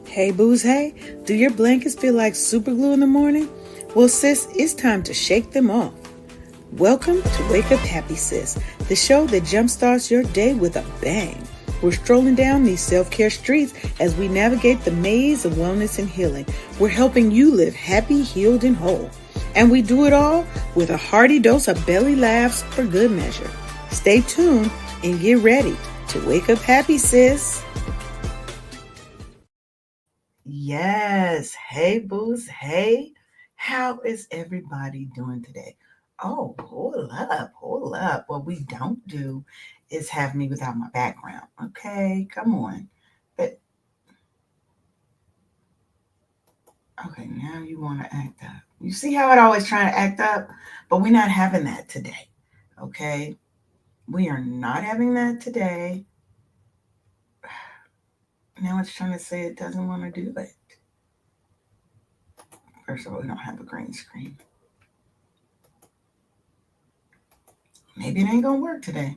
Hey booze, hey, do your blankets feel like super glue in the morning? Well sis, it's time to shake them off. Welcome to Wake Up Happy Sis, the show that jumpstarts your day with a bang. We're strolling down these self-care streets as we navigate the maze of wellness and healing. We're helping you live happy, healed, and whole. And we do it all with a hearty dose of belly laughs for good measure. Stay tuned and get ready to wake up happy, sis. Yes. Hey, booze. Hey, how is everybody doing today? Oh, hold up, hold up. What we don't do is have me without my background. Okay, come on. But okay, now you want to act up. You see how it always trying to act up? But we're not having that today. Okay? We are not having that today. Now it's trying to say it doesn't want to do it. First of all, we don't have a green screen. Maybe it ain't gonna work today.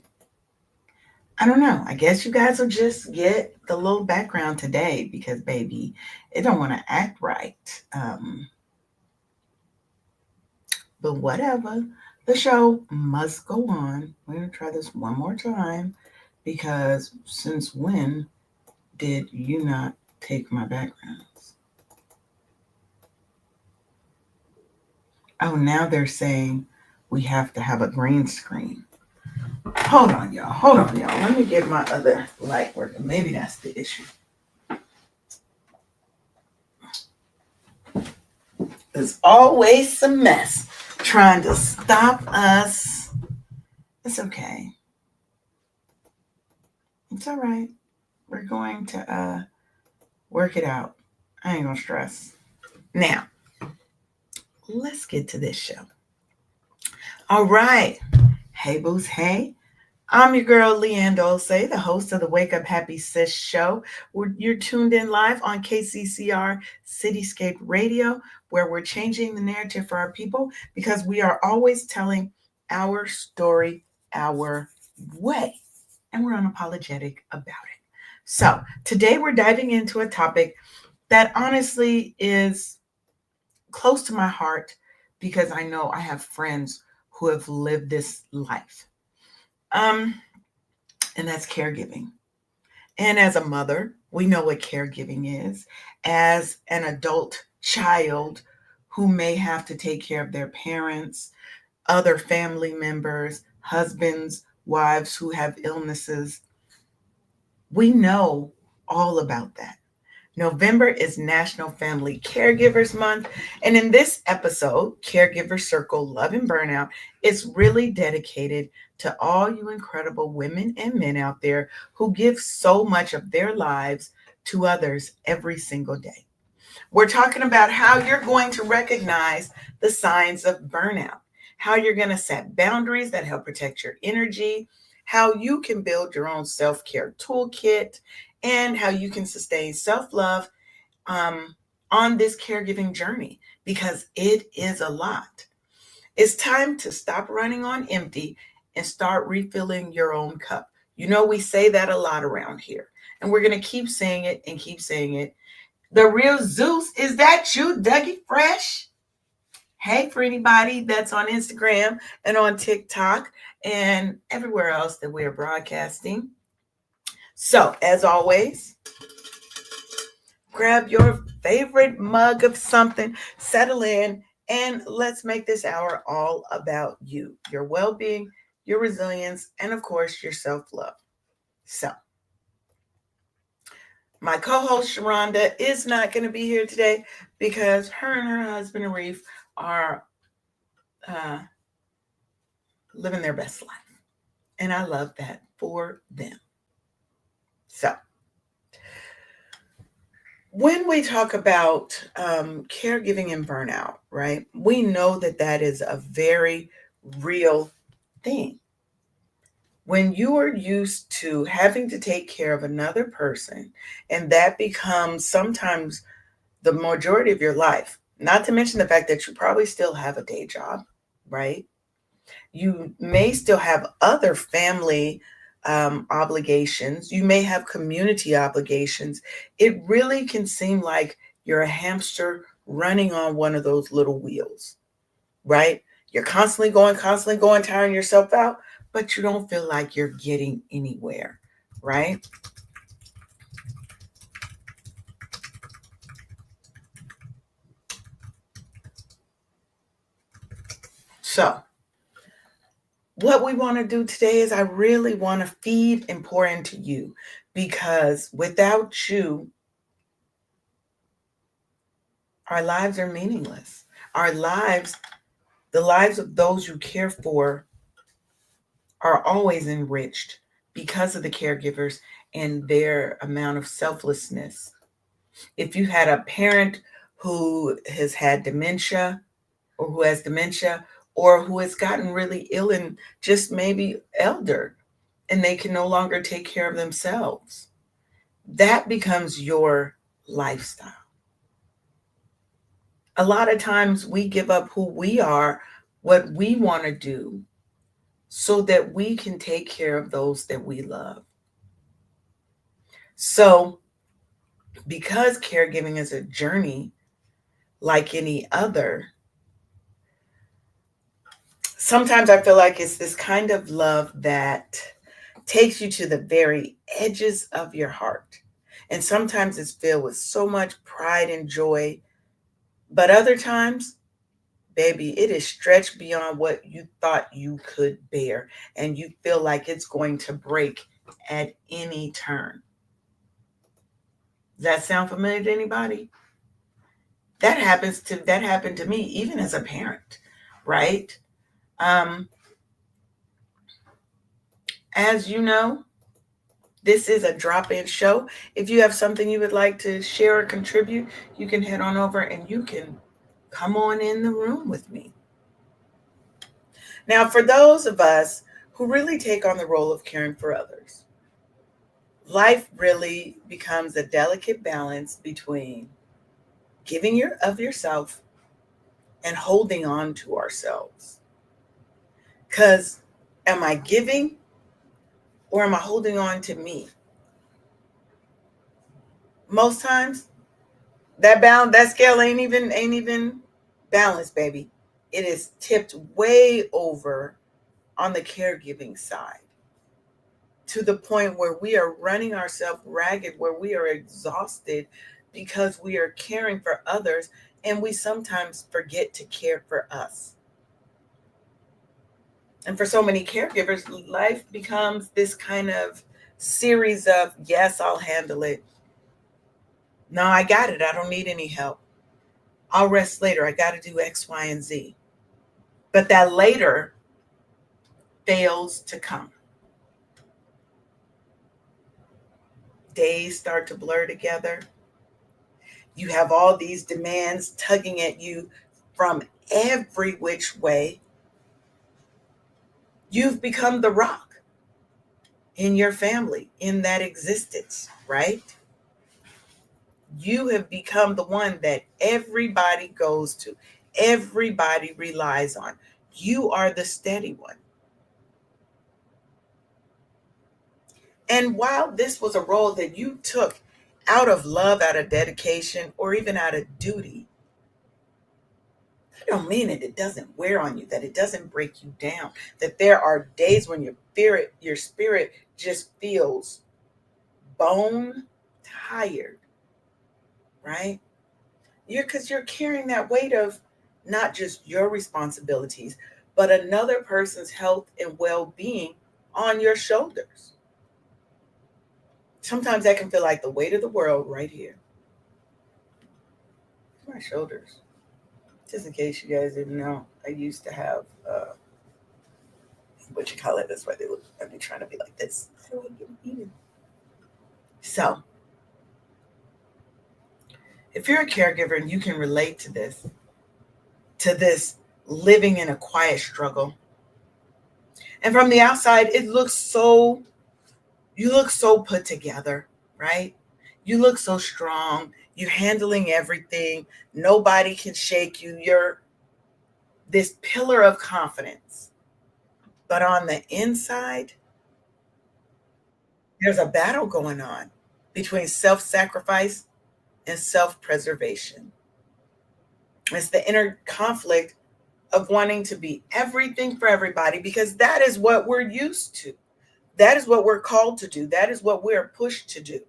I don't know. I guess you guys will just get the little background today because, baby, it don't want to act right. But whatever. The show must go on. We're gonna try this one more time because since when did you not take my backgrounds? Oh, now they're saying we have to have a green screen. Hold on, y'all. Hold on, y'all. Let me get my other light working. Maybe that's the issue. There's always some mess trying to stop us. It's okay. It's all right. We're going to work it out. I ain't gonna stress. Now, let's get to this show. All right. Hey, booze. Hey. I'm your girl, Leanne Dulce, the host of the Wake Up Happy Sis show. You're tuned in live on KCCR Cityscape Radio, where we're changing the narrative for our people because we are always telling our story our way, and we're unapologetic about it. So today we're diving into a topic that honestly is close to my heart because I know I have friends who have lived this life. And that's caregiving. And as a mother, we know what caregiving is. As an adult child who may have to take care of their parents, other family members, husbands, wives who have illnesses, we know all about that. November is National Family Caregivers Month. And in this episode, Caregiver Circle Love and Burnout, is really dedicated to all you incredible women and men out there who give so much of their lives to others every single day. We're talking about how you're going to recognize the signs of burnout, how you're going to set boundaries that help protect your energy, how you can build your own self-care toolkit, and how you can sustain self-love on this caregiving journey because it is a lot. It's time to stop running on empty and start refilling your own cup. You know, we say that a lot around here, and we're going to keep saying it and keep saying it. The real Zeus, is that you, Dougie Fresh? Hey, for anybody that's on Instagram and on TikTok and everywhere else that we're broadcasting. So, as always, grab your favorite mug of something, settle in, and let's make this hour all about you, your well-being, your resilience, and of course, your self-love. So, my co-host Sharonda is not going to be here today because her and her husband Arif are living their best life. And I love that for them. So, when we talk about caregiving and burnout, right, we know that that is a very real thing. When you are used to having to take care of another person, and that becomes sometimes the majority of your life, not to mention the fact that you probably still have a day job, right? You may still have other family obligations. You may have community obligations. It really can seem like you're a hamster running on one of those little wheels, right? You're constantly going, tiring yourself out, but you don't feel like you're getting anywhere, right? So, what we want to do today is I really want to feed and pour into you because without you, our lives are meaningless. Our lives, the lives of those you care for, are always enriched because of the caregivers and their amount of selflessness. If you had a parent who has had dementia or who has dementia or who has gotten really ill and just maybe elder and they can no longer take care of themselves, that becomes your lifestyle. A lot of times we give up who we are, what we want to do, so that we can take care of those that we love. So, because caregiving is a journey like any other, sometimes I feel like it's this kind of love that takes you to the very edges of your heart. And sometimes it's filled with so much pride and joy. But other times, baby, it is stretched beyond what you thought you could bear. And you feel like it's going to break at any turn. Does that sound familiar to anybody? That happened to me even as a parent, right? Um, as you know, this is a drop-in show. If you have something you would like to share or contribute, you can head on over and you can come on in the room with me. Now, for those of us who really take on the role of caring for others, life really becomes a delicate balance between giving of yourself and holding on to ourselves. Because am I giving or am I holding on to me? Most times that scale ain't even balanced, baby. It is tipped way over on the caregiving side to the point where we are running ourselves ragged, where we are exhausted because we are caring for others and we sometimes forget to care for us. And for so many caregivers, life becomes this kind of series of, yes, I'll handle it. No, I got it. I don't need any help. I'll rest later. I got to do X, Y, and Z. But that later fails to come. Days start to blur together. You have all these demands tugging at you from every which way. You've become the rock in your family, in that existence, right? You have become the one that everybody goes to, everybody relies on. You are the steady one. And while this was a role that you took out of love, out of dedication, or even out of duty, I don't mean it doesn't wear on you, that it doesn't break you down, that there are days when your spirit just feels bone tired, right? Because you're carrying that weight of not just your responsibilities, but another person's health and well-being on your shoulders. Sometimes that can feel like the weight of the world right here. My shoulders. Just in case you guys didn't know, I used to have what you call it. That's why they look at me trying to be like this. I don't want to get eaten. So, if you're a caregiver and you can relate to this living in a quiet struggle, and from the outside, you look so put together, right? You look so strong. You're handling everything. Nobody can shake you. You're this pillar of confidence. But on the inside, There's a battle going on between self sacrifice and self preservation. It's the inner conflict of wanting to be everything for everybody because that is what we're used to. That is what we're called to do. That is what we're pushed to do.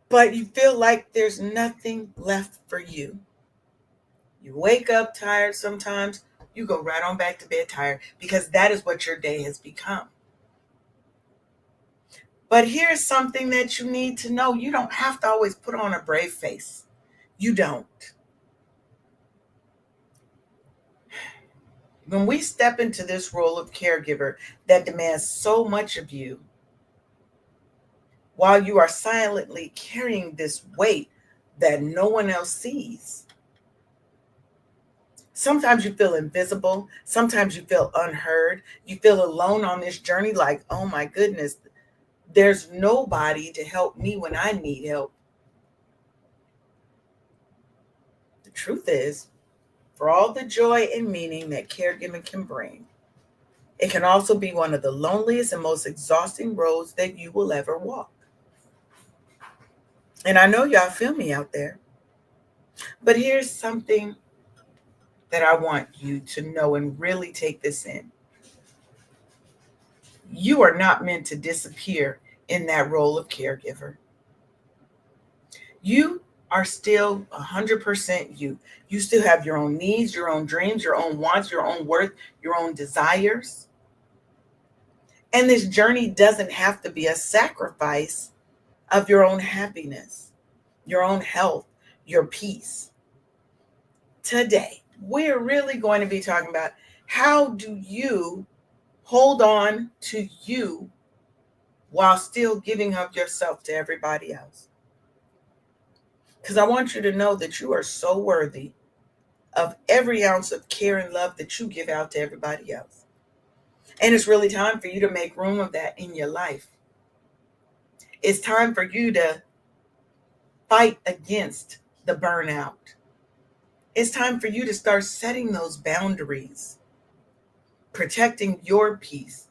But you feel like there's nothing left for you. You wake up tired sometimes, you go right on back to bed tired because that is what your day has become. But here's something that you need to know: you don't have to always put on a brave face. You don't. When we step into this role of caregiver that demands so much of you, while you are silently carrying this weight that no one else sees, sometimes you feel invisible. Sometimes you feel unheard. You feel alone on this journey, like, oh my goodness, there's nobody to help me when I need help. The truth is, for all the joy and meaning that caregiving can bring, it can also be one of the loneliest and most exhausting roads that you will ever walk. And I know y'all feel me out there, but here's something that I want you to know and really take this in. You are not meant to disappear in that role of caregiver. You are still 100% you. You still have your own needs, your own dreams, your own wants, your own worth, your own desires. And this journey doesn't have to be a sacrifice of your own happiness, your own health, your peace. Today, we're really going to be talking about how do you hold on to you while still giving up yourself to everybody else. Because I want you to know that you are so worthy of every ounce of care and love that you give out to everybody else. And it's really time for you to make room of that in your life. It's time for you to fight against the burnout. It's time for you to start setting those boundaries, protecting your peace,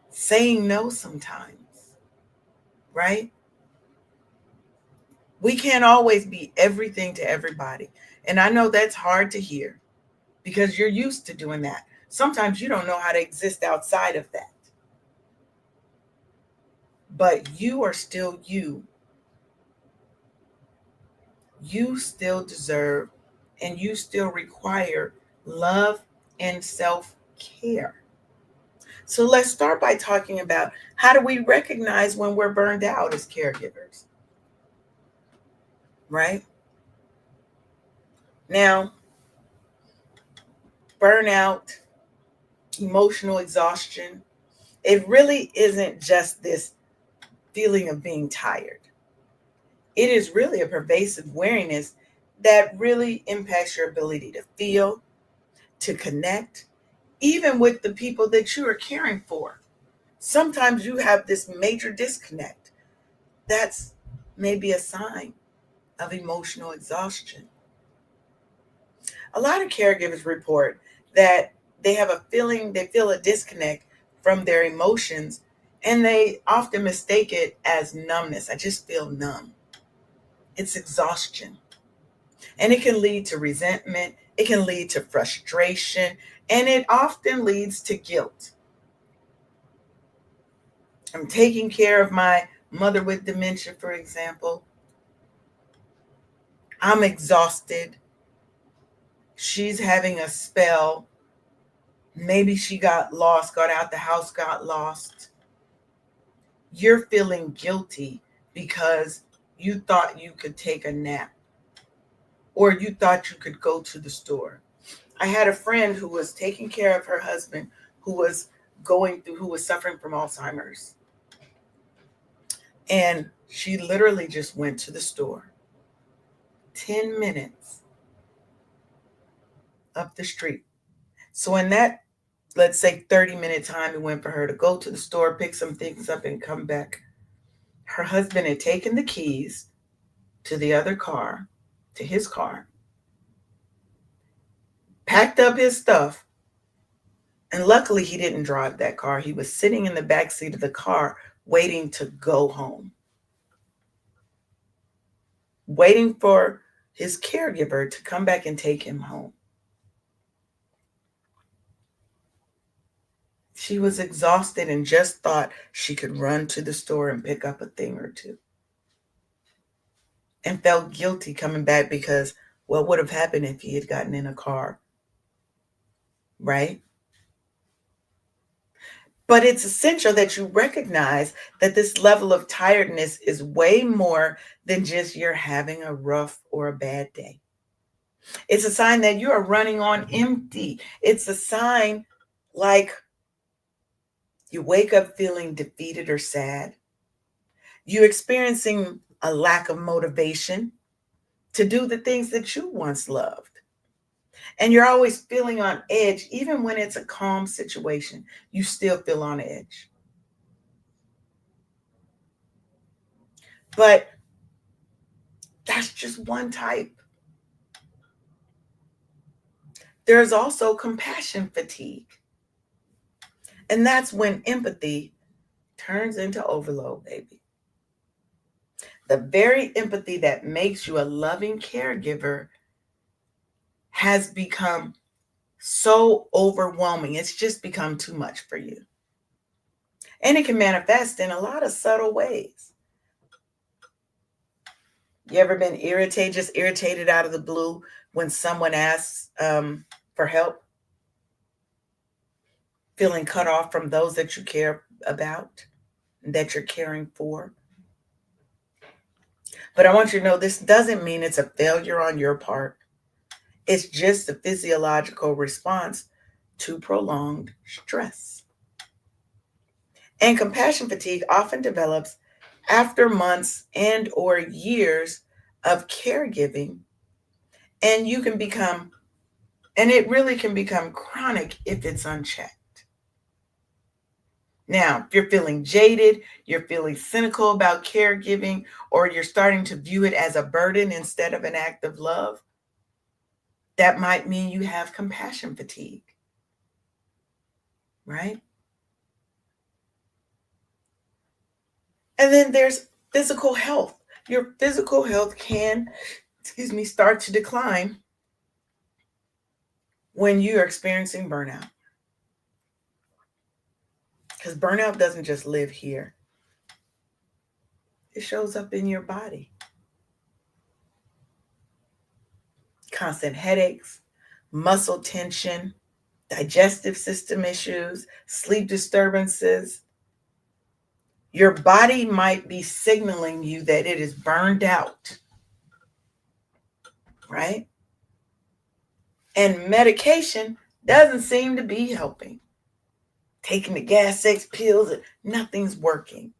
saying no sometimes, right? We can't always be everything to everybody. And I know that's hard to hear because you're used to doing that. Sometimes you don't know how to exist outside of that. But you are still you. You still deserve and you still require love and self care. So let's start by talking about how do we recognize when we're burned out as caregivers, right? Now, burnout, emotional exhaustion, it really isn't just this feeling of being tired. It is really a pervasive weariness that really impacts your ability to feel, to connect, even with the people that you are caring for. Sometimes you have this major disconnect. That's maybe a sign of emotional exhaustion. A lot of caregivers report that they feel a disconnect from their emotions, and they often mistake it as numbness. I just feel numb. It's exhaustion. And it can lead to resentment, it can lead to frustration, and it often leads to guilt. I'm taking care of my mother with dementia, for example. I'm exhausted. She's having a spell. Maybe she got lost, got out the house, got lost. You're feeling guilty because you thought you could take a nap or you thought you could go to the store. I had a friend who was taking care of her husband who was suffering from Alzheimer's. And she literally just went to the store 10 minutes up the street. So in that, let's say 30-minute time it went for her to go to the store, pick some things up and come back. Her husband had taken the keys to the other car, to his car, packed up his stuff, And luckily, he didn't drive that car. He was sitting in the back seat of the car waiting to go home, waiting for his caregiver to come back and take him home. She was exhausted and just thought she could run to the store and pick up a thing or two, and felt guilty coming back because what would have happened if he had gotten in a car, right? But it's essential that you recognize that this level of tiredness is way more than just you're having a rough or a bad day. It's a sign that you are running on empty. It's a sign like you wake up feeling defeated or sad. You're experiencing a lack of motivation to do the things that you once loved. And you're always feeling on edge, even when it's a calm situation, you still feel on edge. But that's just one type. There's also compassion fatigue. And that's when empathy turns into overload, baby. The very empathy that makes you a loving caregiver has become so overwhelming. It's just become too much for you. And it can manifest in a lot of subtle ways. You ever been irritated, just irritated out of the blue when someone asks for help? Feeling cut off from those that you care about, that you're caring for. But I want you to know this doesn't mean it's a failure on your part. It's just a physiological response to prolonged stress. And compassion fatigue often develops after months and or years of caregiving, and you can become and it really can become chronic if it's unchecked. Now, if you're feeling jaded, you're feeling cynical about caregiving, or you're starting to view it as a burden instead of an act of love, that might mean you have compassion fatigue, right? And then there's physical health. Your physical health can, start to decline when you're experiencing burnout. Because burnout doesn't just live here, it shows up in your body. Constant headaches, muscle tension, digestive system issues, sleep disturbances. Your body might be signaling you that it is burned out, right? And medication doesn't seem to be helping. Taking the gas X pills, nothing's working.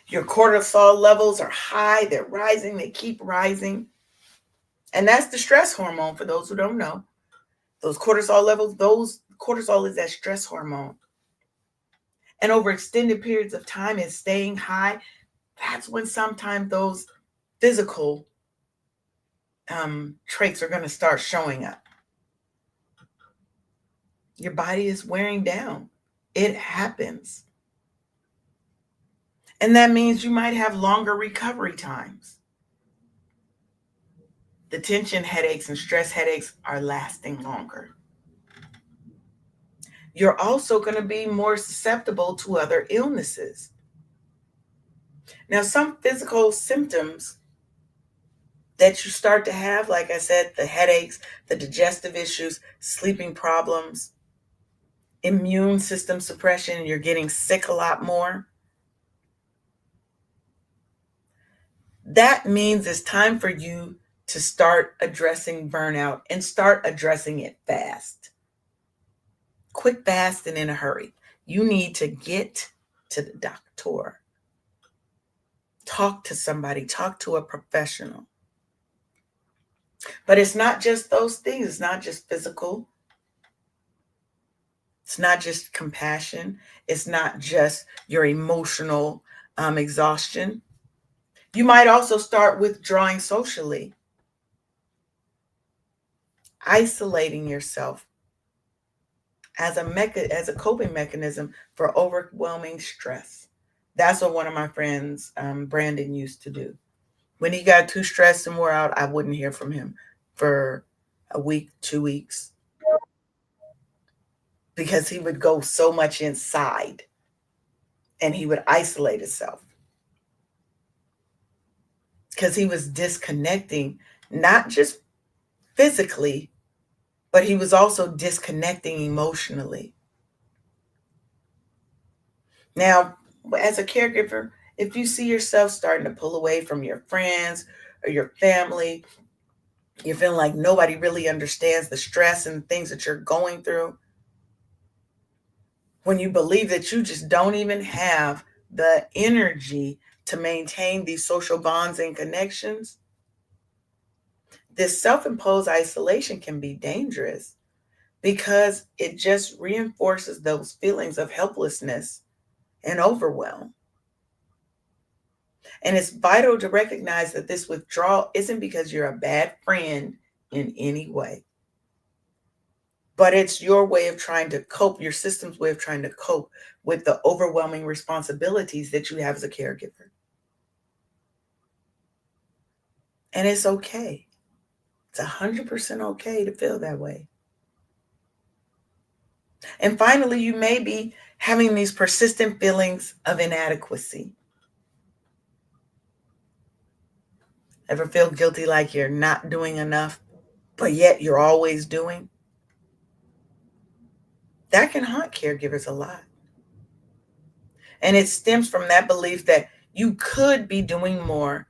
Your cortisol levels are high, they're rising, they keep rising. And that's the stress hormone for those who don't know. Those cortisol levels, cortisol is that stress hormone. And over extended periods of time is staying high. That's when sometimes those physical traits are going to start showing up. Your body is wearing down. It happens. And that means you might have longer recovery times. The tension headaches and stress headaches are lasting longer. You're also going to be more susceptible to other illnesses. Now, some physical symptoms that you start to have, like I said, the headaches, the digestive issues, sleeping problems, immune system suppression, you're getting sick a lot more. That means it's time for you to start addressing burnout and start addressing it fast. Quick, fast, and in a hurry. You need to get to the doctor. Talk to somebody, talk to a professional. But it's not just those things. It's not just physical. It's not just compassion. It's not just your emotional exhaustion. You might also start withdrawing socially, isolating yourself as a coping mechanism for overwhelming stress. That's what one of my friends, Brandon, used to do. When he got too stressed and wore out, I wouldn't hear from him for a week, 2 weeks, because he would go so much inside and he would isolate himself because he was disconnecting, not just physically, but he was also disconnecting emotionally. Now, as a caregiver, if you see yourself starting to pull away from your friends or your family, you're feeling like nobody really understands the stress and things that you're going through, when you believe that you just don't even have the energy to maintain these social bonds and connections, this self imposed isolation can be dangerous because it just reinforces those feelings of helplessness and overwhelm. And it's vital to recognize that this withdrawal isn't because you're a bad friend in any way, but it's your way of trying to cope, your system's way of trying to cope with the overwhelming responsibilities that you have as a caregiver. And it's okay. It's 100% okay to feel that way. And finally, you may be having these persistent feelings of inadequacy. Ever feel guilty like you're not doing enough, but yet you're always doing? That can haunt caregivers a lot. And it stems from that belief that you could be doing more,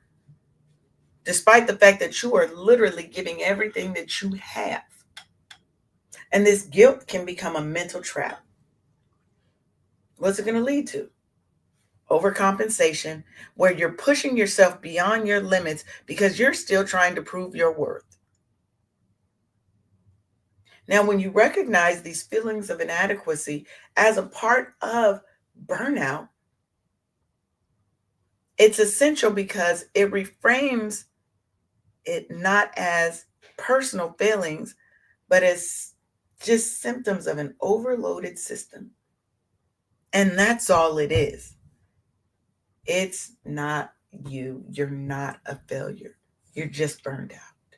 despite the fact that you are literally giving everything that you have. And this guilt can become a mental trap. What's it going to lead to? Overcompensation, where you're pushing yourself beyond your limits because you're still trying to prove your worth. Now, when you recognize these feelings of inadequacy as a part of burnout, it's essential because it reframes it not as personal feelings, but as just symptoms of an overloaded system. And that's all it is. It's not you. You're not a failure. You're just burned out.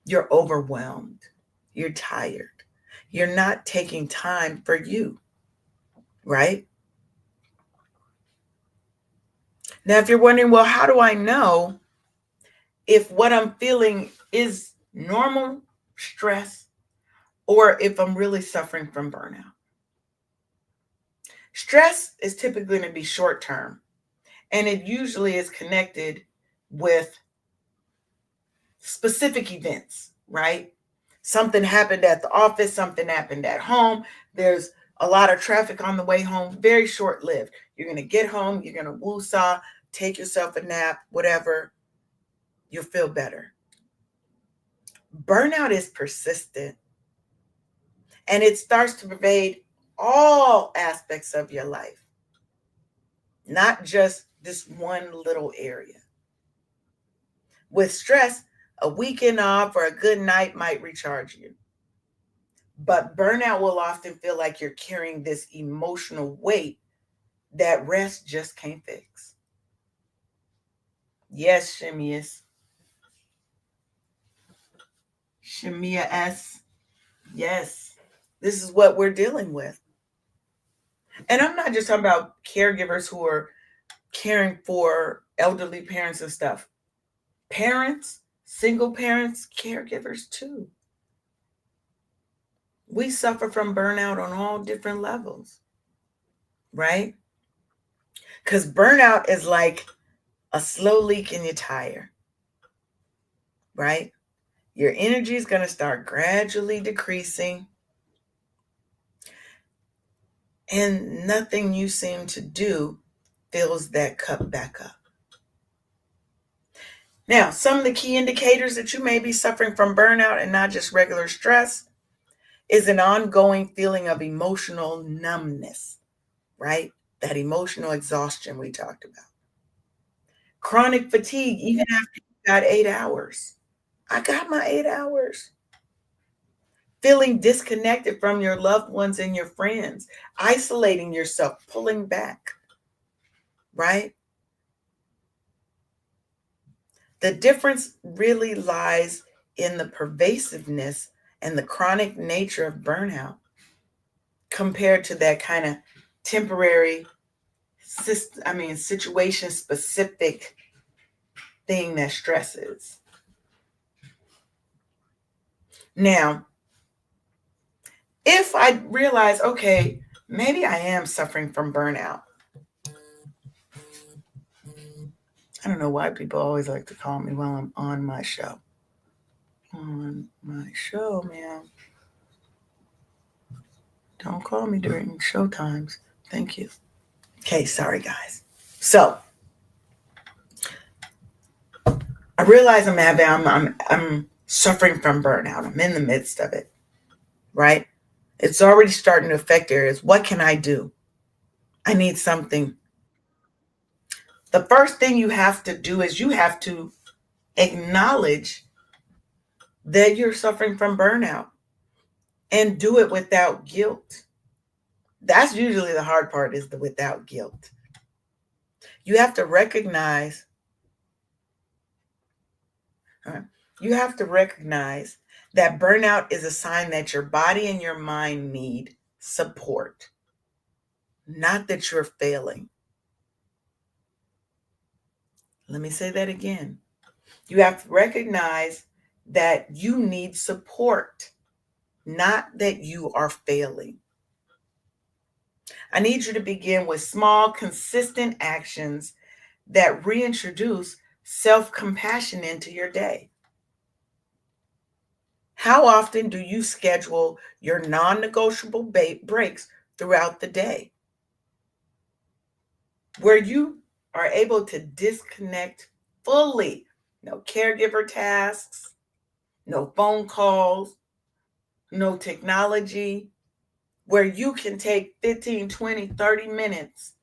You're overwhelmed. You're tired. You're not taking time for you, right? Now, if you're wondering, well, how do I know if what I'm feeling is normal stress or if I'm really suffering from burnout? Stress is typically going to be short term, and it usually is connected with specific events, right? Something happened at the office, something happened at home. There's a lot of traffic on the way home, very short lived. You're going to get home, you're going to woosah, take yourself a nap, whatever, you'll feel better. Burnout is persistent and it starts to pervade all aspects of your life, not just this one little area. With stress, a weekend off or a good night might recharge you. But burnout will often feel like you're carrying this emotional weight that rest just can't fix. Yes, Shemius. Shemia S. Yes. This is what we're dealing with. And I'm not just talking about caregivers who are caring for elderly parents and stuff. Parents, single parents, caregivers too. We suffer from burnout on all different levels, right? Because burnout is like a slow leak in your tire, right? Your energy is going to start gradually decreasing, and nothing you seem to do fills that cup back up. Now, some of the key indicators that you may be suffering from burnout and not just regular stress is an ongoing feeling of emotional numbness, right? That emotional exhaustion we talked about. Chronic fatigue, even after you got 8 hours. I got my 8 hours. feeling disconnected from your loved ones and your friends, isolating yourself, pulling back, right? The difference really lies in the pervasiveness and the chronic nature of burnout compared to that kind of temporary, situation specific thing that stresses. Now, if I realize, okay, maybe I am suffering from burnout. I don't know why people always like to call me while I'm on my show. On my show, ma'am. Don't call me during show times. Thank you. Okay, sorry guys. So I realize I'm suffering from burnout. I'm in the midst of it, right? It's already starting to affect areas. What can I do? I need something. The first thing you have to do is you have to acknowledge that you're suffering from burnout and do it without guilt. That's usually the hard part, is the without guilt. You have to recognize, uh, that burnout is a sign that your body and your mind need support, not that you're failing. Let me say that again. You have to recognize that you need support, not that you are failing. I need you to begin with small, consistent actions that reintroduce self compassion into your day. How often do you schedule your non negotiable breaks throughout the day where you are able to disconnect fully? No caregiver tasks, no phone calls, no technology, where you can take 15, 20, 30 minutes.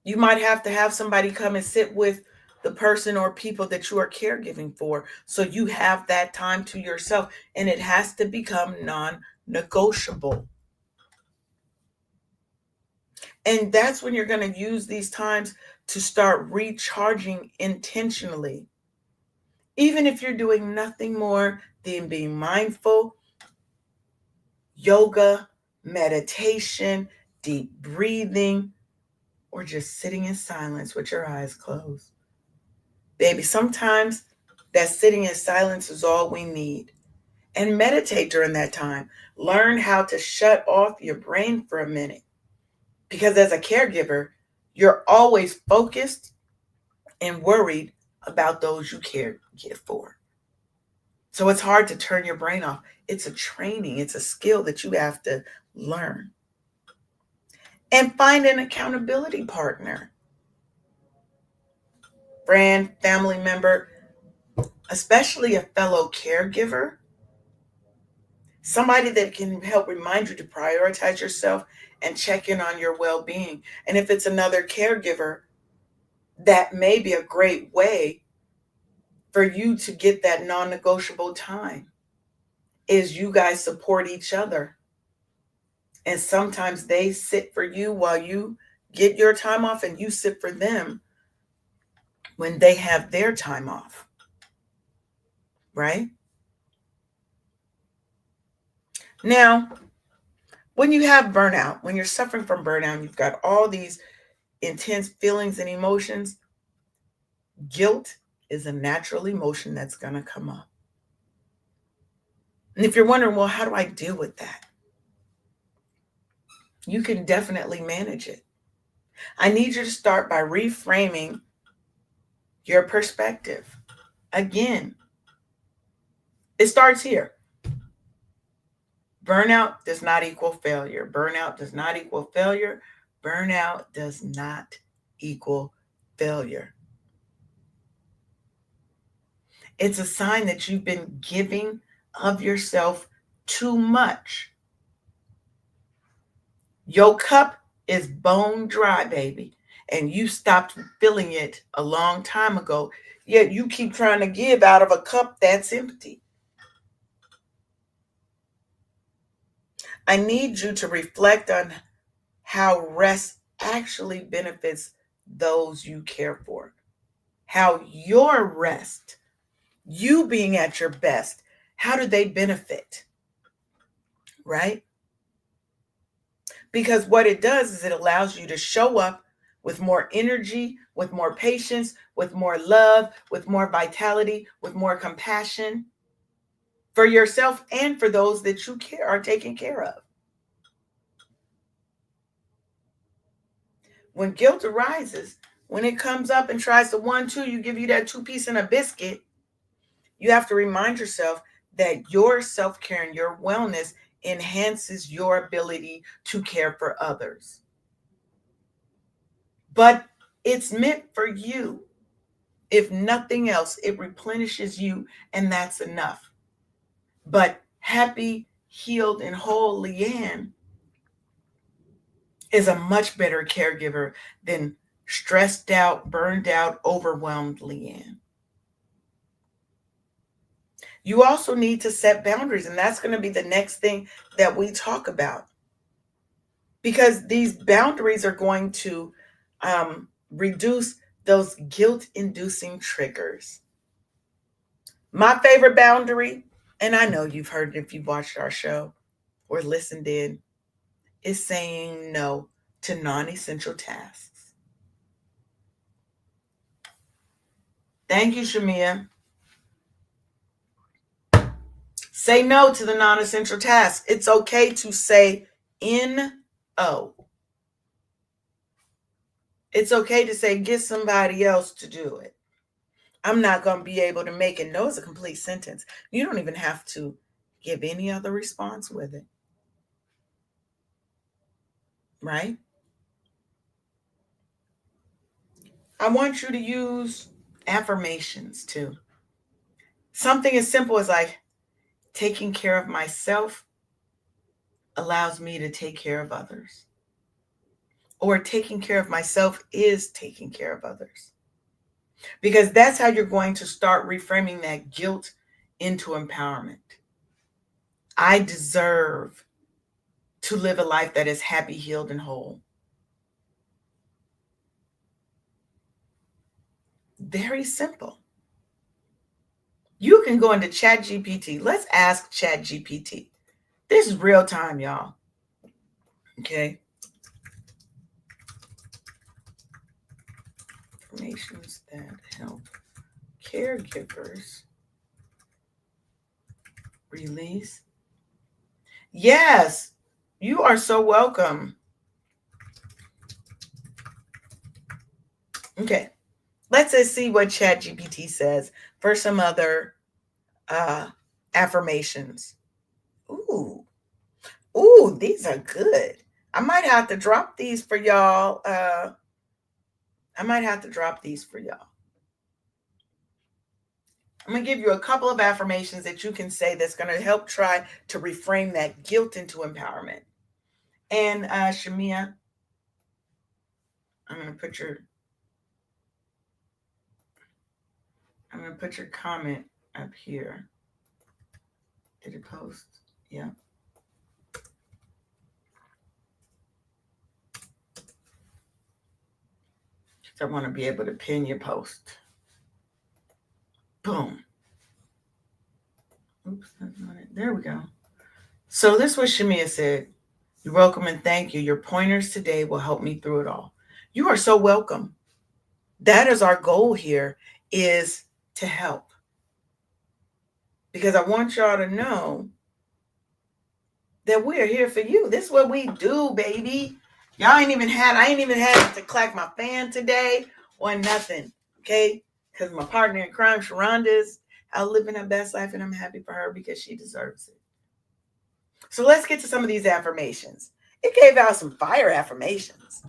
You might have to have somebody come and sit with the person or people that you are caregiving for, so you have that time to yourself, and it has to become non-negotiable. And that's when you're going to use these times to start recharging intentionally. Even if you're doing nothing more than being mindful, yoga, meditation, deep breathing, or just sitting in silence with your eyes closed. Baby, sometimes that sitting in silence is all we need. And meditate during that time. Learn how to shut off your brain for a minute. Because as a caregiver, you're always focused and worried about those you care for. So it's hard to turn your brain off. It's a training, it's a skill that you have to learn. And find an accountability partner, friend, family member, especially a fellow caregiver, somebody that can help remind you to prioritize yourself and check in on your well being. And if it's another caregiver, that may be a great way for you to get that non negotiable time, is you guys support each other. And sometimes they sit for you while you get your time off, and you sit for them when they have their time off, right? Now, when you have burnout, when you're suffering from burnout, you've got all these intense feelings and emotions, guilt is a natural emotion that's going to come up. And if you're wondering, well, how do I deal with that? You can definitely manage it. I need you to start by reframing your perspective. Again, it starts here. Burnout does not equal failure. Burnout does not equal failure. Burnout does not equal failure. It's a sign that you've been giving of yourself too much. Your cup is bone dry, baby, and you stopped filling it a long time ago, yet you keep trying to give out of a cup that's empty. I need you to reflect on how rest actually benefits those you care for. How your rest, you being at your best, how do they benefit? Right? Because what it does is it allows you to show up with more energy, with more patience, with more love, with more vitality, with more compassion for yourself and for those that you care are taking care of. When guilt arises, when it comes up and tries to 1-2 you, give you that 2 piece and a biscuit, you have to remind yourself that your self-care and your wellness enhances your ability to care for others. But it's meant for you. If nothing else, it replenishes you, and that's enough. But happy, healed, and whole Leanne is a much better caregiver than stressed out, burned out, overwhelmed Leanne. You also need to set boundaries, and that's going to be the next thing that we talk about, because these boundaries are going to reduce those guilt inducing triggers. My favorite boundary, and I know you've heard it if you've watched our show or listened in, is saying no to non essential tasks. Thank you, Shamia. Say no to the non essential tasks. It's okay to say no. It's okay to say get somebody else to do it. I'm not going to be able to make it. No is a complete sentence. You don't even have to give any other response with it. Right? I want you to use affirmations too. Something as simple as like taking care of myself allows me to take care of others. Or taking care of myself is taking care of others. Because that's how you're going to start reframing that guilt into empowerment. I deserve to live a life that is happy, healed, and whole. Very simple. You can go into ChatGPT. Let's ask ChatGPT. This is real time, y'all. Okay. Informations that help caregivers release. Yes, you are so welcome. Okay. Let's just see what ChatGPT says for some other affirmations. Ooh, ooh, these are good. I might have to drop these for y'all. I might have to drop these for y'all. I'm going to give you a couple of affirmations that you can say that's going to help try to reframe that guilt into empowerment. And Shamia, I'm going to put your comment up here. Did it post? Yeah. So I want to be able to pin your post. Boom. Oops, that's not it. There we go. So this was Shamia said. You're welcome and thank you. Your pointers today will help me through it all. You are so welcome. That is our goal here, is to help. Because I want y'all to know that we are here for you. This is what we do, baby. I ain't even had to clack my fan today or nothing. Okay? Because my partner in crime, Sharonda, is out living her best life, and I'm happy for her because she deserves it. So let's get to some of these affirmations. It gave out some fire affirmations.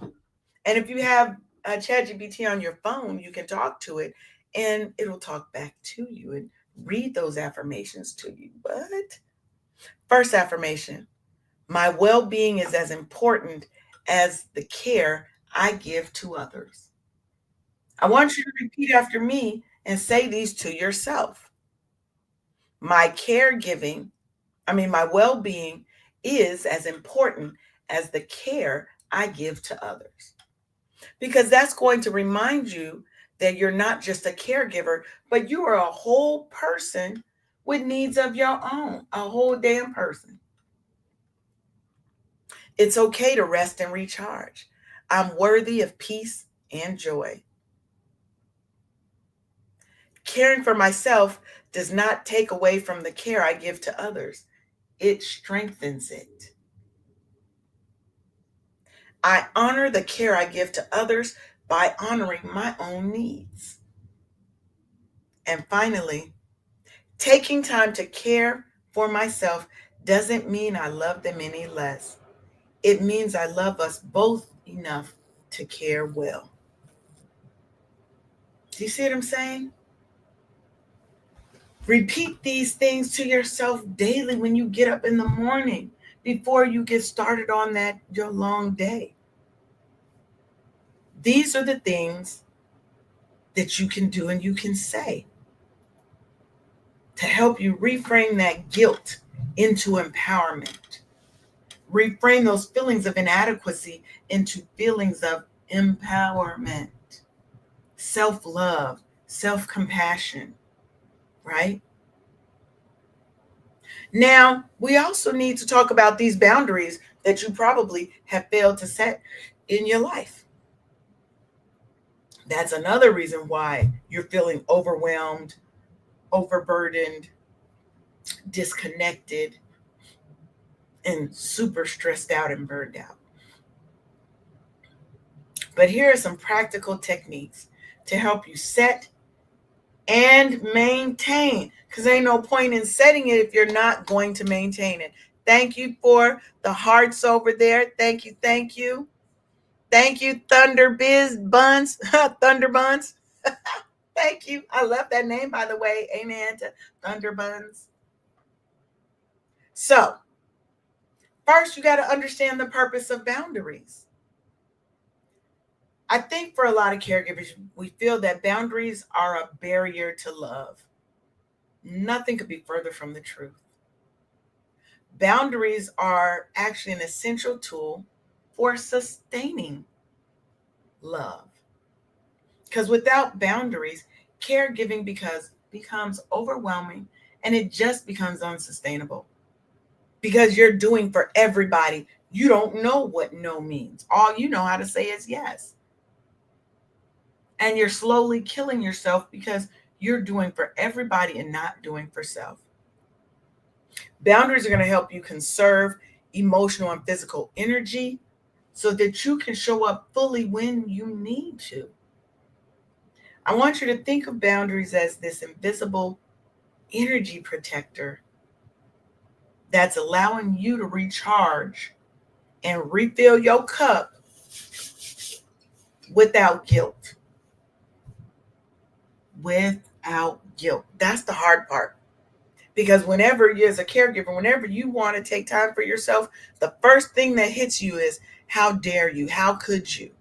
And if you have a ChatGPT on your phone, you can talk to it and it'll talk back to you and read those affirmations to you. But first affirmation, my well-being is as important as the care I give to others. I want you to repeat after me and say these to yourself. My well-being is as important as the care I give to others. Because that's going to remind you that you're not just a caregiver, but you are a whole person with needs of your own, a whole damn person. It's okay to rest and recharge. I'm worthy of peace and joy. Caring for myself does not take away from the care I give to others, it strengthens it. I honor the care I give to others by honoring my own needs. And finally, taking time to care for myself doesn't mean I love them any less. It means I love us both enough to care well. Do you see what I'm saying? Repeat these things to yourself daily when you get up in the morning before you get started on that your long day. These are the things that you can do and you can say to help you reframe that guilt into empowerment. Reframe those feelings of inadequacy into feelings of empowerment, self love, self compassion, right? Now, we also need to talk about these boundaries that you probably have failed to set in your life. That's another reason why you're feeling overwhelmed, overburdened, disconnected, and super stressed out and burned out. But here are some practical techniques to help you set and maintain, because ain't no point in setting it if you're not going to maintain it. Thank you for the hearts over there. Thank you. Thank you. Thank you, Thunder Biz Buns. Thunder Buns. Thank you. I love that name, by the way. Amen to Thunder Buns. So, first, you got to understand the purpose of boundaries. I think for a lot of caregivers, we feel that boundaries are a barrier to love. Nothing could be further from the truth. Boundaries are actually an essential tool for sustaining love. Because without boundaries, caregiving becomes overwhelming and it just becomes unsustainable. Because you're doing for everybody. You don't know what no means. All you know how to say is yes. And you're slowly killing yourself because you're doing for everybody and not doing for self. Boundaries are going to help you conserve emotional and physical energy so that you can show up fully when you need to. I want you to think of boundaries as this invisible energy protector that's allowing you to recharge and refill your cup without guilt. Without guilt. That's the hard part. Because whenever you, as a caregiver, whenever you want to take time for yourself, the first thing that hits you is, how dare you? How could you?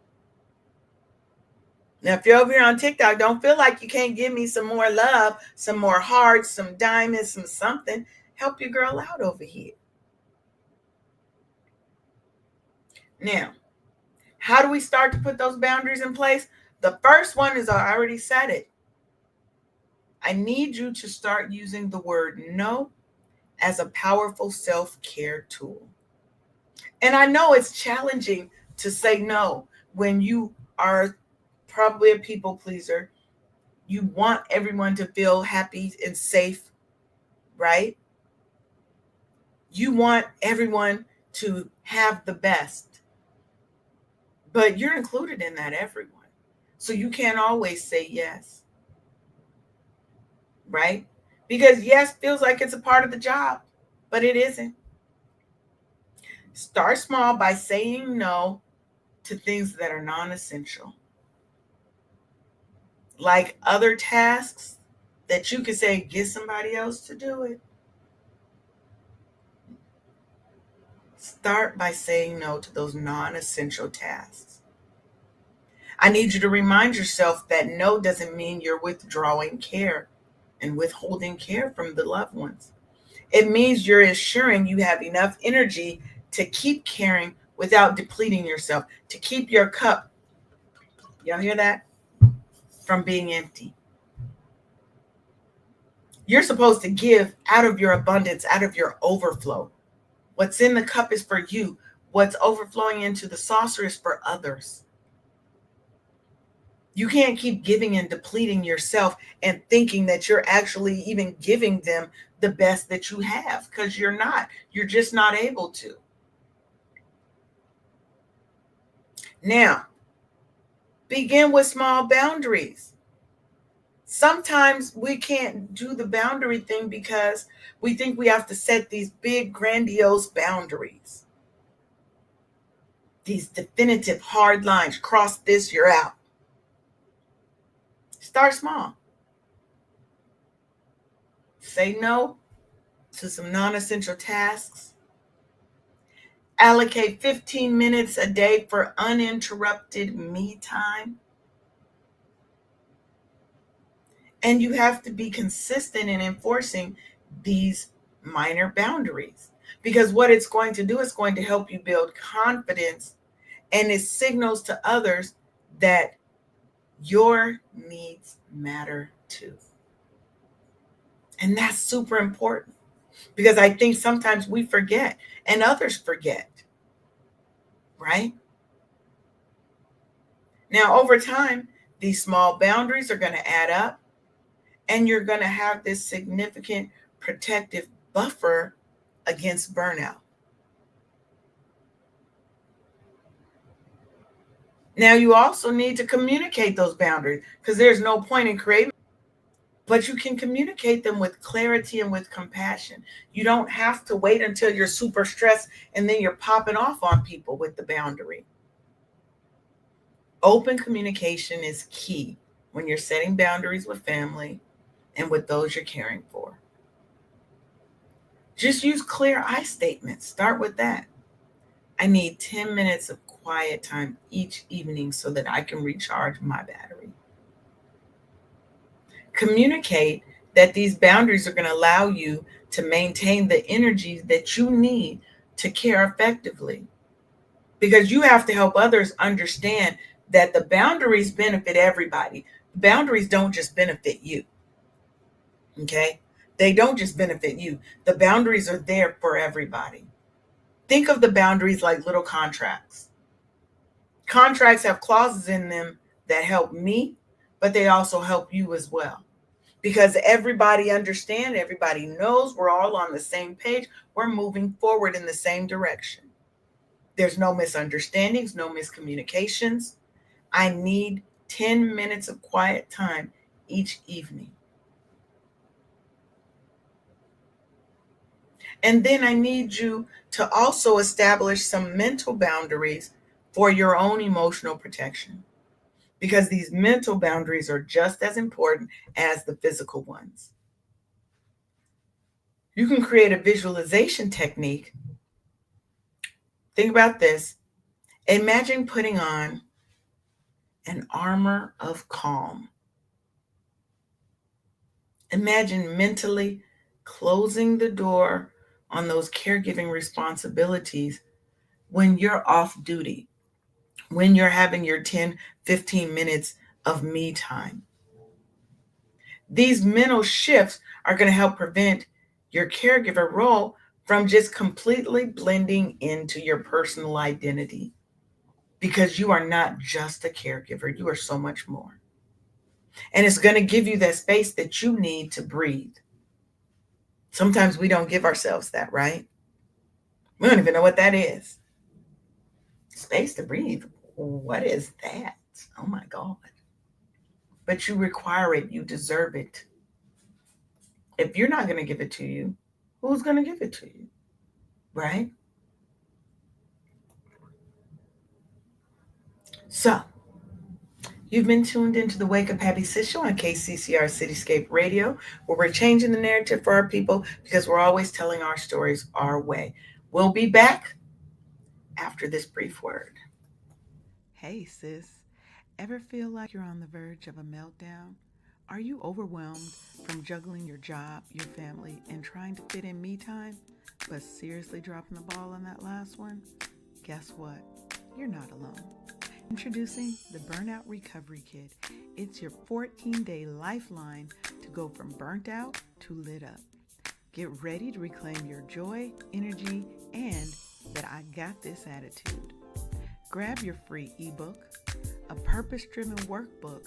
Now, if you're over here on TikTok, don't feel like you can't give me some more love, some more hearts, some diamonds, some something. Help your girl out over here. Now, how do we start to put those boundaries in place? The first one is, I already said it. I need you to start using the word no as a powerful self-care tool. And I know it's challenging to say no when you are probably a people pleaser. You want everyone to feel happy and safe, right? You want everyone to have the best. But you're included in that, everyone. So you can't always say yes, right? Because yes feels like it's a part of the job, but it isn't. Start small by saying no to things that are non-essential. Like other tasks that you could say, get somebody else to do it. Start by saying no to those non-essential tasks. I need you to remind yourself that no doesn't mean you're withdrawing care and withholding care from the loved ones. It means you're ensuring you have enough energy to keep caring without depleting yourself, to keep your cup, y'all hear that, from being empty. You're supposed to give out of your abundance, out of your overflow. What's in the cup is for you. What's overflowing into the saucer is for others. You can't keep giving and depleting yourself and thinking that you're actually even giving them the best that you have, because you're not. You're just not able to. Now, begin with small boundaries. Sometimes we can't do the boundary thing because we think we have to set these big, grandiose boundaries, these definitive hard lines. Cross this, you're out. Start small. Say no to some non essential tasks. Allocate 15 minutes a day for uninterrupted me time. And you have to be consistent in enforcing these minor boundaries, because what it's going to do is going to help you build confidence, and it signals to others that your needs matter too. And that's super important, because I think sometimes we forget and others forget, right? Now, over time, these small boundaries are going to add up, and you're going to have this significant protective buffer against burnout. Now, you also need to communicate those boundaries, because there's no point in creating, but you can communicate them with clarity and with compassion. You don't have to wait until you're super stressed and then you're popping off on people with the boundary. Open communication is key when you're setting boundaries with family and with those you're caring for. Just use clear I statements. Start with that. I need 10 minutes of quiet time each evening so that I can recharge my battery. Communicate that these boundaries are going to allow you to maintain the energy that you need to care effectively, because you have to help others understand that the boundaries benefit everybody. Boundaries don't just benefit you. Okay? They don't just benefit you. The boundaries are there for everybody. Think of the boundaries like little contracts. Contracts have clauses in them that help me, but they also help you as well. Because everybody understands, everybody knows, we're all on the same page. We're moving forward in the same direction. There's no misunderstandings, no miscommunications. I need 10 minutes of quiet time each evening. And then I need you to also establish some mental boundaries for your own emotional protection, because these mental boundaries are just as important as the physical ones. You can create a visualization technique. Think about this. Imagine putting on an armor of calm. Imagine mentally closing the door on those caregiving responsibilities when you're off duty, when you're having your 10, 15 minutes of me time. These mental shifts are going to help prevent your caregiver role from just completely blending into your personal identity, because you are not just a caregiver, you are so much more. And it's going to give you that space that you need to breathe. Sometimes we don't give ourselves that, right? We don't even know what that is. Space to breathe. What is that? Oh my God. But you require it, you deserve it. If you're not going to give it to you, who's going to give it to you? Right? So, you've been tuned into the Wake Up Happy Sis Show on KCCR Cityscape Radio, where we're changing the narrative for our people because we're always telling our stories our way. We'll be back after this brief word. Hey, sis. Ever feel like you're on the verge of a meltdown? Are you overwhelmed from juggling your job, your family, and trying to fit in me time, but seriously dropping the ball on that last one? Guess what? You're not alone. Introducing the Burnout Recovery Kit. It's your 14-day lifeline to go from burnt out to lit up. Get ready to reclaim your joy, energy, and that I got this attitude. Grab your free ebook, a purpose-driven workbook,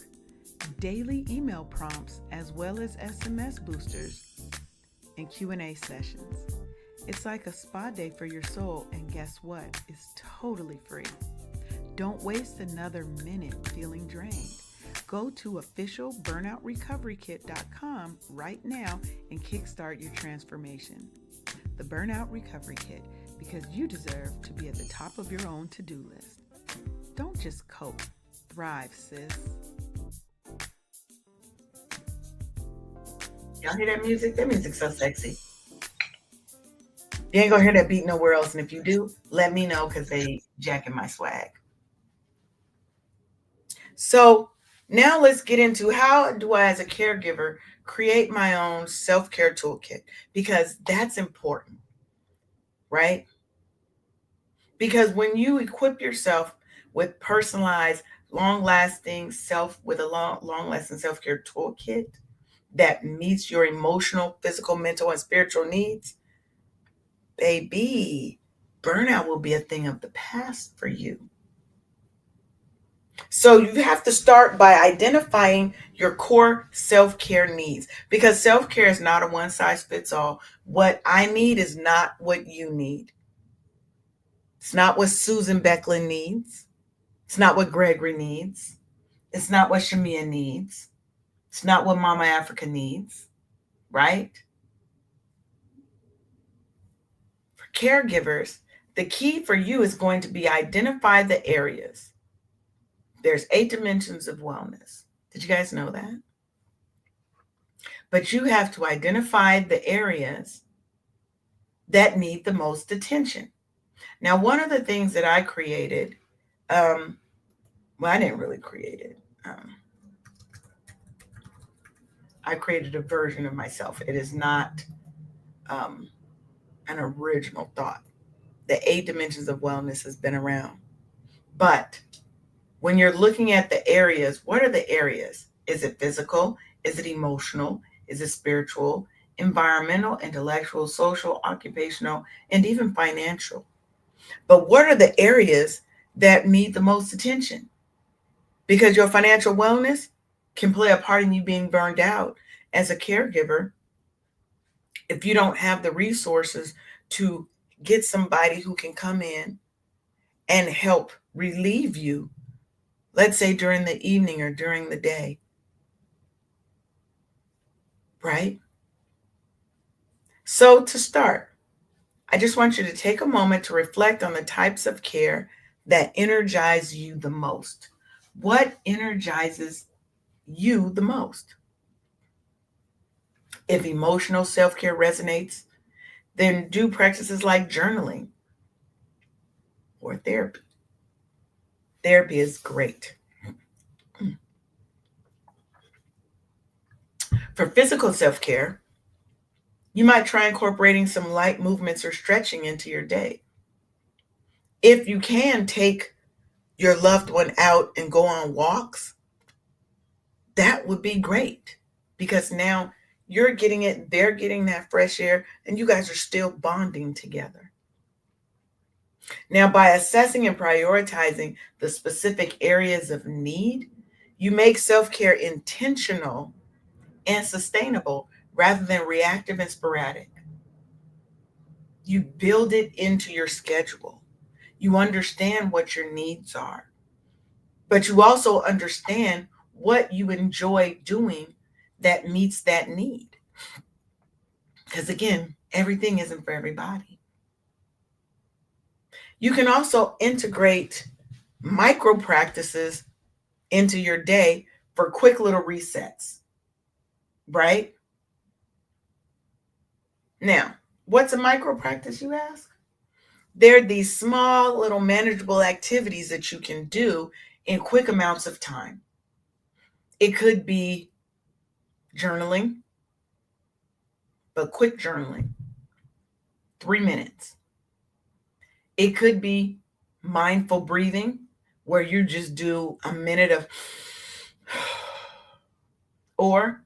daily email prompts, as well as SMS boosters and Q&A sessions. It's like a spa day for your soul, and guess what? It's totally free. Don't waste another minute feeling drained. Go to officialburnoutrecoverykit.com right now and kickstart your transformation. The Burnout Recovery Kit, because you deserve to be at the top of your own to-do list. Don't just cope. Thrive, sis. Y'all hear that music? That music's so sexy. You ain't gonna hear that beat nowhere else, and if you do, let me know because they jacking my swag. So now let's get into how do I, as a caregiver, create my own self-care toolkit, because that's important, right? Because when you equip yourself with personalized, long-lasting long-lasting self-care toolkit that meets your emotional, physical, mental, and spiritual needs, baby, burnout will be a thing of the past for you. So you have to start by identifying your core self-care needs, because self-care is not a one size fits all. What I need is not what you need. It's not what Susan Becklin needs. It's not what Gregory needs. It's not what Shamia needs. It's not what Mama Africa needs, right? For caregivers, the key for you is going to be identify the areas. There's 8 dimensions of wellness. Did you guys know that? But you have to identify the areas that need the most attention. Now, one of the things that I created, well, I didn't really create it. I created a version of myself. It is not um, an original thought. The 8 dimensions of wellness has been around. But when you're looking at the areas, what are the areas? Is it physical? Is it emotional? Is it spiritual, environmental, intellectual, social, occupational, and even financial? But what are the areas that need the most attention? Because your financial wellness can play a part in you being burned out as a caregiver if you don't have the resources to get somebody who can come in and help relieve you, let's say during the evening or during the day, right? So to start, I just want you to take a moment to reflect on the types of care that energize you the most. What energizes you the most? If emotional self-care resonates, then do practices like journaling or therapy. Therapy is great. For physical self-care, you might try incorporating some light movements or stretching into your day. If you can take your loved one out and go on walks, that would be great, because now you're getting it, they're getting that fresh air, and you guys are still bonding together. Now, by assessing and prioritizing the specific areas of need, you make self care intentional and sustainable rather than reactive and sporadic. You build it into your schedule. You understand what your needs are, but you also understand what you enjoy doing that meets that need. Because again, everything isn't for everybody. You can also integrate micro practices into your day for quick little resets, right? Now, what's a micro practice, you ask? They're these small little manageable activities that you can do in quick amounts of time. It could be journaling, but quick journaling, 3 minutes. It could be mindful breathing, where you just do a minute of, or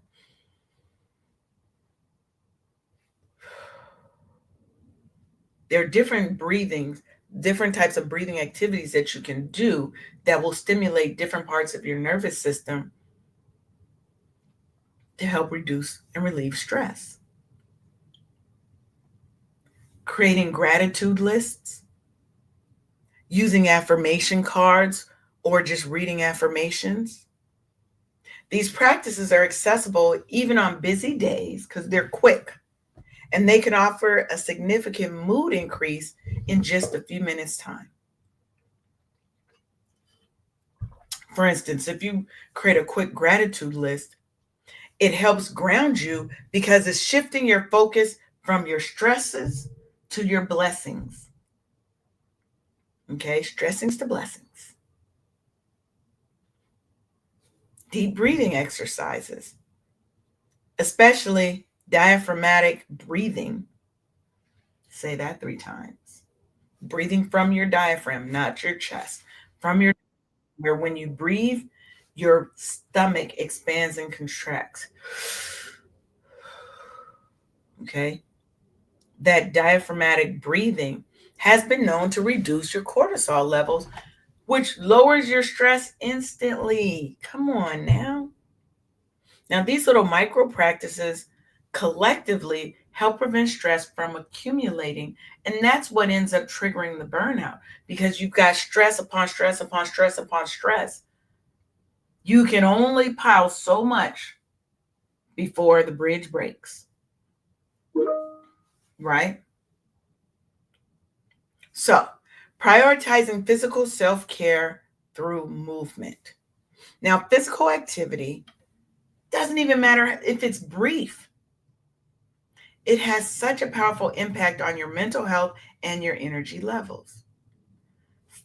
there are different breathings, different types of breathing activities that you can do that will stimulate different parts of your nervous system to help reduce and relieve stress. Creating gratitude lists, using affirmation cards, or just reading affirmations. These practices are accessible even on busy days because they're quick and they can offer a significant mood increase in just a few minutes' time. For instance, if you create a quick gratitude list, it helps ground you because it's shifting your focus from your stresses to your blessings. Okay, stressings to blessings. Deep breathing exercises, especially diaphragmatic breathing. Say that 3 times. Breathing from your diaphragm, not your chest. From your, where when you breathe, your stomach expands and contracts. Okay? That diaphragmatic breathing has been known to reduce your cortisol levels, which lowers your stress instantly. Come on now. Now, these little micro practices collectively help prevent stress from accumulating. And that's what ends up triggering the burnout because you've got stress upon stress upon stress upon stress. You can only pile so much before the bridge breaks, right? So, prioritizing physical self care through movement. Now, physical activity doesn't even matter if it's brief, it has such a powerful impact on your mental health and your energy levels.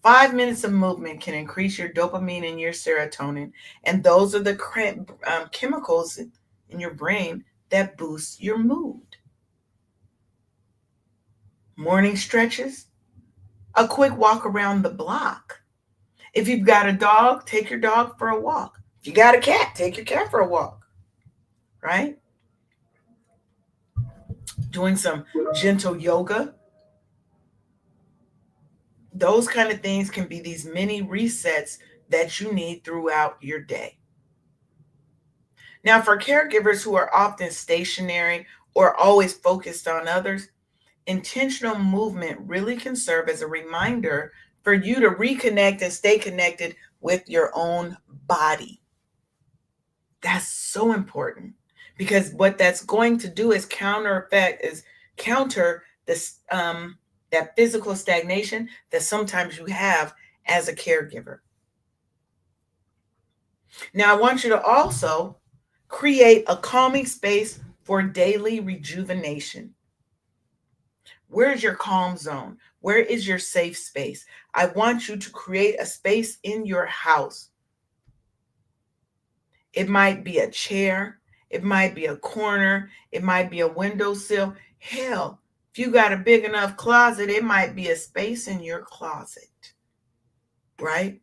5 minutes of movement can increase your dopamine and your serotonin, and those are the chemicals in your brain that boost your mood. Morning stretches, a quick walk around the block. If you've got a dog, take your dog for a walk. If you got a cat, take your cat for a walk, right? Doing some gentle yoga. Those kind of things can be these mini resets that you need throughout your day. Now, for caregivers who are often stationary or always focused on others, intentional movement really can serve as a reminder for you to reconnect and stay connected with your own body. That's so important because what that's going to do is counter this that physical stagnation that sometimes you have as a caregiver. Now, I want you to also create a calming space for daily rejuvenation. Where's your calm zone? Where is your safe space? I want you to create a space in your house. It might be a chair, it might be a corner, it might be a windowsill. Hell, if you got a big enough closet, it might be a space in your closet, right?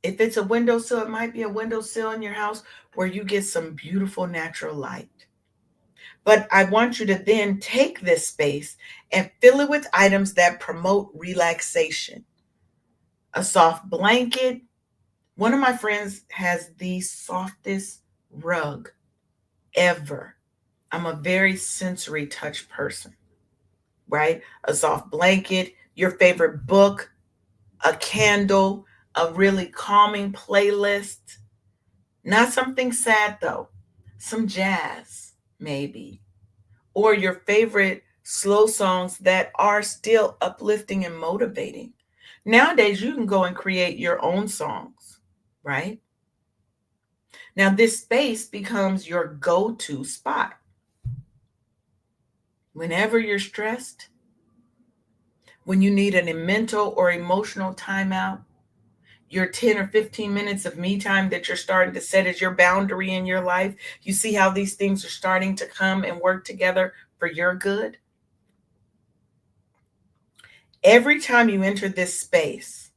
If it's a windowsill, it might be a windowsill in your house where you get some beautiful natural light. But I want you to then take this space and fill it with items that promote relaxation. A soft blanket. One of my friends has the softest rug ever. I'm a very sensory touch person, right? A soft blanket, your favorite book, a candle, a really calming playlist. Not something sad though, some jazz, maybe, or your favorite slow songs that are still uplifting and motivating. Nowadays, you can go and create your own songs, right? Now, this space becomes your go to spot. Whenever you're stressed, when you need a mental or emotional timeout, your 10 or 15 minutes of me time that you're starting to set as your boundary in your life? You see how these things are starting to come and work together for your good? Every time you enter this space,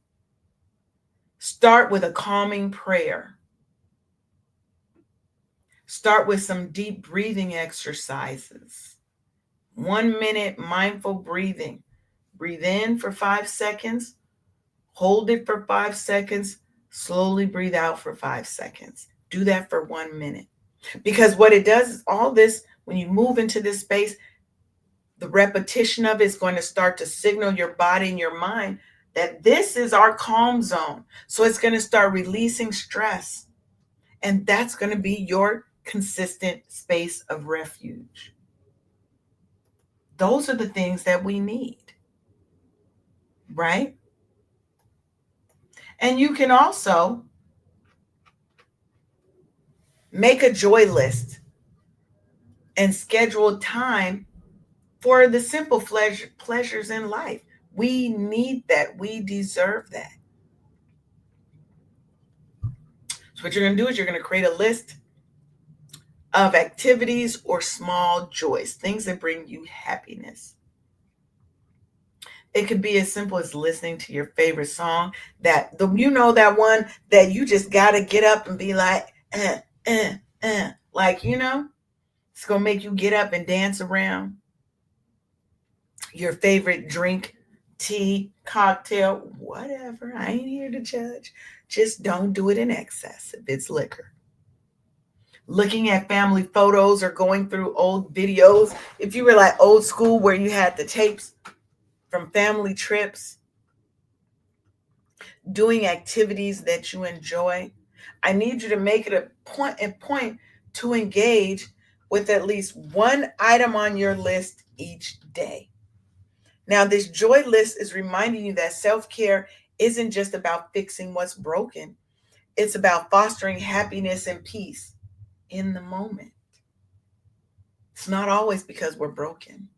start with a calming prayer. Start with some deep breathing exercises. 1 minute mindful breathing. Breathe in for 5 seconds, hold it for 5 seconds, slowly breathe out for 5 seconds. Do that for 1 minute. Because what it does is all this, when you move into this space, the repetition of it is going to start to signal your body and your mind that this is our calm zone. So it's going to start releasing stress. And that's going to be your consistent space of refuge. Those are the things that we need, right? And you can also make a joy list and schedule time for the simple pleasures in life. We need that. We deserve that. So, what you're going to do is you're going to create a list of activities or small joys, things that bring you happiness. It could be as simple as listening to your favorite song, that one that you just got to get up and be like, like, it's going to make you get up and dance around. Your favorite drink, tea, cocktail, whatever. I ain't here to judge. Just don't do it in excess if it's liquor. Looking at family photos or going through old videos. If you were like old school where you had the tapes from family trips, doing activities that you enjoy, I need you to make it a point to engage with at least one item on your list each day. Now, this joy list is reminding you that self-care isn't just about fixing what's broken. It's about fostering happiness and peace in the moment. It's not always because we're broken.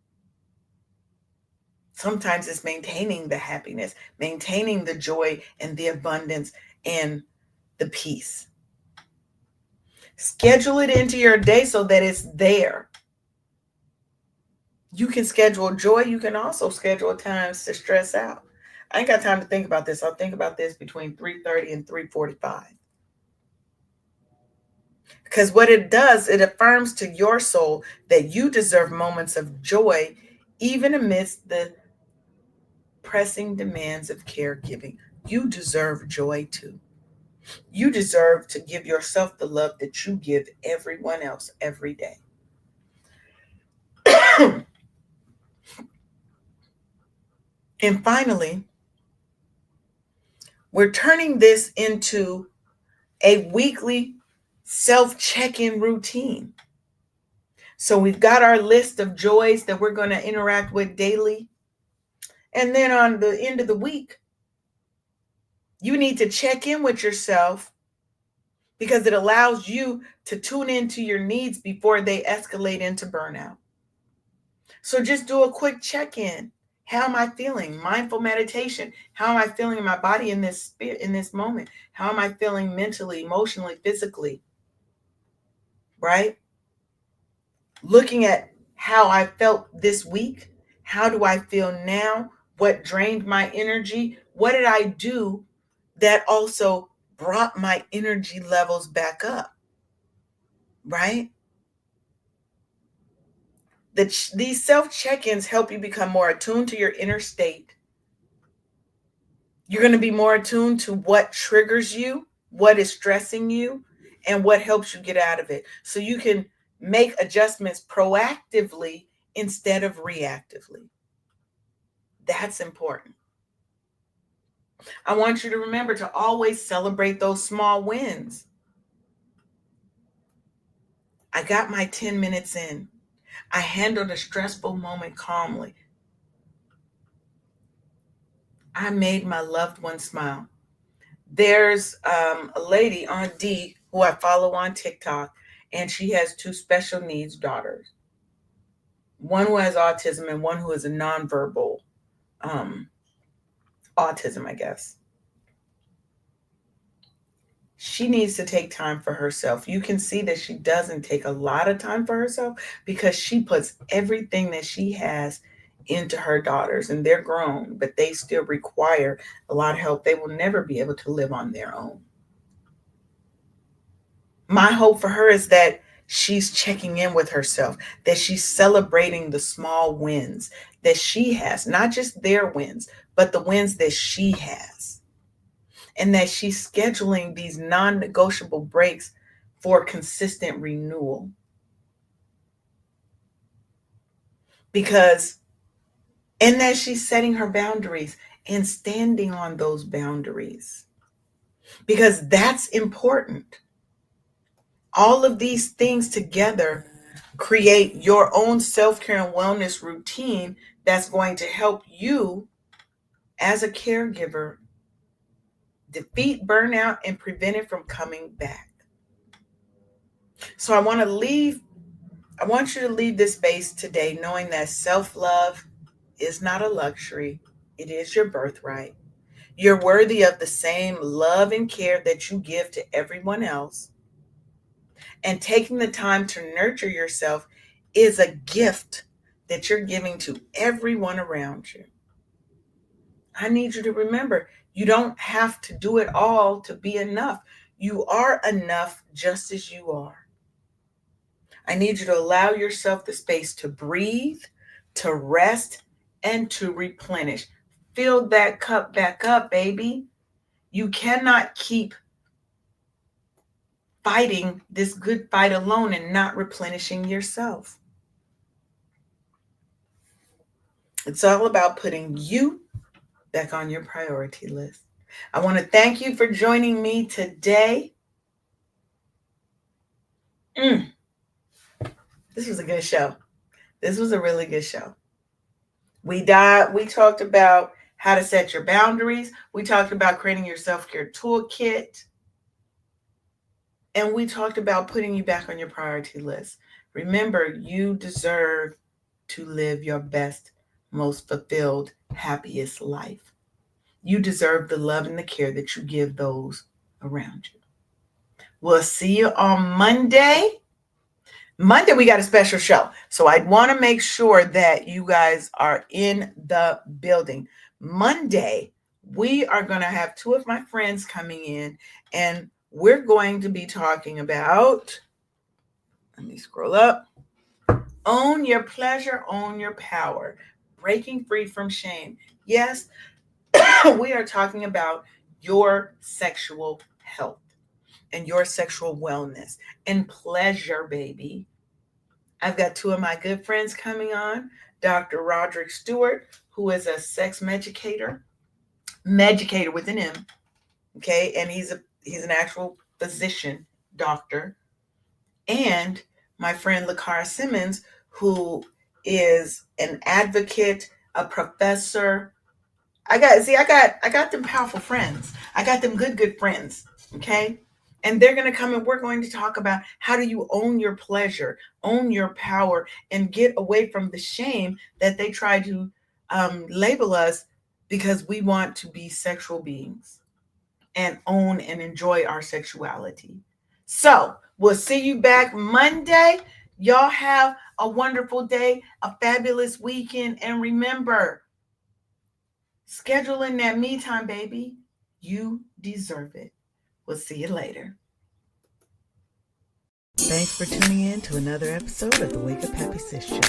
Sometimes it's maintaining the happiness, maintaining the joy and the abundance and the peace. Schedule it into your day so that it's there. You can schedule joy. You can also schedule times to stress out. I ain't got time to think about this. I'll think about this between 3:30 and 3:45. Because what it does, it affirms to your soul that you deserve moments of joy, even amidst the pressing demands of caregiving. You deserve joy too. You deserve to give yourself the love that you give everyone else every day. And finally, we're turning this into a weekly self check in routine. So we've got our list of joys that we're going to interact with daily. And then on the end of the week, you need to check in with yourself because it allows you to tune into your needs before they escalate into burnout. So just do a quick check in. How am I feeling? Mindful meditation. How am I feeling in my body in this moment? How am I feeling mentally, emotionally, physically? Right? Looking at how I felt this week. How do I feel now? What drained my energy? What did I do that also brought my energy levels back up? Right? These self check-ins help you become more attuned to your inner state. You're going to be more attuned to what triggers you, what is stressing you, and what helps you get out of it. So you can make adjustments proactively instead of reactively. That's important. I want you to remember to always celebrate those small wins. I got my 10 minutes in. I handled a stressful moment calmly. I made my loved one smile. There's a lady, Aunt D, who I follow on TikTok, and she has two special needs daughters. One who has autism and one who is a nonverbal um, autism, I guess. she needs to take time for herself. You can see that she doesn't take a lot of time for herself because she puts everything that she has into her daughters, and they're grown, but they still require a lot of help. They will never be able to live on their own. My hope for her is that she's checking in with herself, that she's celebrating the small wins that she has, not just their wins, but the wins that she has, and that she's scheduling these non negotiable breaks for consistent renewal. Because, and that she's setting her boundaries and standing on those boundaries, because that's important. All of these things together create your own self-care and wellness routine that's going to help you as a caregiver defeat burnout and prevent it from coming back. So I want you to leave this space today knowing that self-love is not a luxury. It is your birthright. You're worthy of the same love and care that you give to everyone else. And taking the time to nurture yourself is a gift that you're giving to everyone around you. I need you to remember, you don't have to do it all to be enough. You are enough just as you are. I need you to allow yourself the space to breathe, to rest, and to replenish. Fill that cup back up, baby. You cannot keep fighting this good fight alone and not replenishing yourself. It's all about putting you back on your priority list. I want to thank you for joining me today. This was a good show. This was a really good show. We talked about how to set your boundaries. We talked about creating your self-care toolkit. And we talked about putting you back on your priority list. Remember, you deserve to live your best, most fulfilled, happiest life. You deserve the love and the care that you give those around you. We'll see you on Monday. Monday, we got a special show. So I want to make sure that you guys are in the building. Monday, we are going to have two of my friends coming in, and we're going to be talking about, let me scroll up, own your pleasure, own your power, breaking free from shame. Yes, we are talking about your sexual health and your sexual wellness and pleasure, baby. I've got two of my good friends coming on, Dr. Roderick Stewart, who is a sex medicator with an M, okay? And he's an actual physician, doctor. And my friend LaCara Simmons, who is an advocate, a professor. I got them powerful friends. I got them good friends, okay? And they're going to come and we're going to talk about how do you own your pleasure, own your power, and get away from the shame that they try to label us because we want to be sexual beings and own and enjoy our sexuality. So we'll see you back Monday. Y'all have a wonderful day, a fabulous weekend. And remember, schedule in that me time, baby. You deserve it. We'll see you later. Thanks for tuning in to another episode of the Wake Up Happy Sis Show.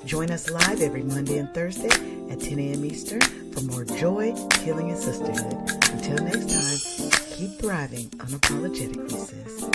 Join us live every Monday and Thursday at 10 a.m. Eastern for more joy, healing, and sisterhood. Until next time, keep thriving unapologetically, sis.